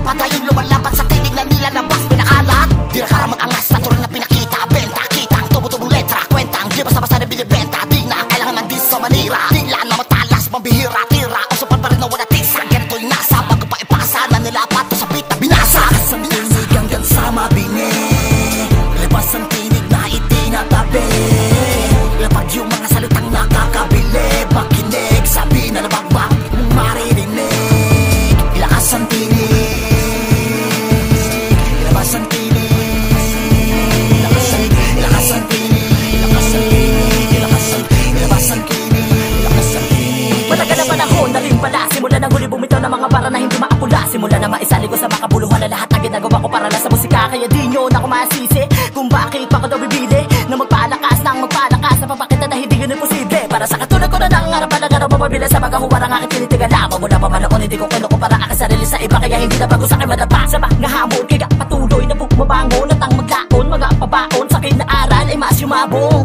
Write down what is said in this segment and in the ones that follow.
Pagayong lumalaban sa tinig na nilalabas pinakalat. Di nakaramang angas na tuloy na pinakita. Benta, kita ang tubo-tubong letra. Kwenta ang di basta-basta na binibenta. Di na kailangan man din sa manira. Tila na matalas, mambihira, tira. Usapan pa rin na wala tisa. Ganito'y nasa bago pa ipasa na nilapat o sapit na binasa. Lakas ang tinig hanggang sa mabingi. Labas ang tinig na itinatabi. Lapag yung mga salitang nakakabilib. Makinig, sabi na nabagbag mong maririnig. Ilakas ang tinig. Ilabas ang tinig. Ilakas ang tinig. Ilakas ang tinig. Ilakas ang tinig. Ilabas ang tinig. Ilakas ang tinig. Matagal na panahon na rin pala. Simula nang huli bumitaw ng mga bara na hindi maapula. Simula na maisali ko sa makabuluhan na lahat ng ginagawa ko para lang sa musika. Kaya di nyo na kumasisi kung bakit pa ko daw bibili na magpalakas ng magpalakas na papakita na hindi yun imposible. Para sa katulad ko na nangarap ng araw mababila sa magahuwar ang aking tinitigala. Mula pa manoon hindi ko kinukumpara aking sarili sa iba. Kaya hindi na bago sa akin madapa sa mga hamon. Kaya patuloy na bumabangon at ang maglaon. Mga pabaon sa akin na aral ay mas yumabong.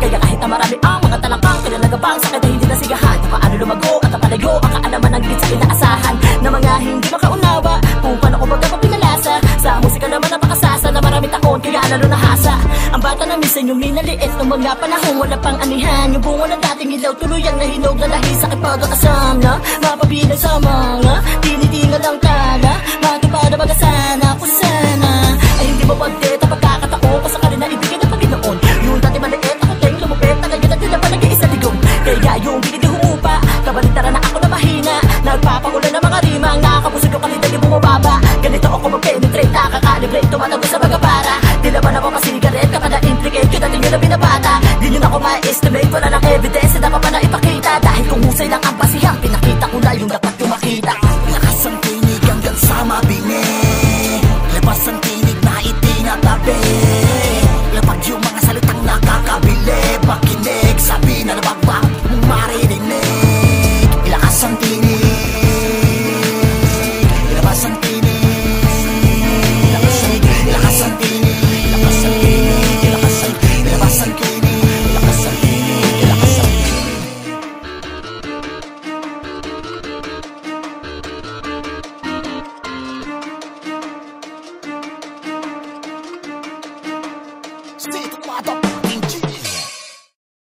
Kaya kahit na marami ang mga talangkang kilalagabang sa akin ay hindi nasigahan. Paano lumago at ang palayo ang kaalaman ng git sa inaasahan na mga hindi makaunawa kung paano ko magkapapinalasa. Sa musika naman napakasasa na maraming taon kaya lalo nahasa. Ang bata na minsan yung minaliit ng mga panahon wala pang anihan. Yung bunga ng dating ilaw tuluyang nahinog na lahi sa kipag-akasam na mapabilang sa mga tinitingal lang tala.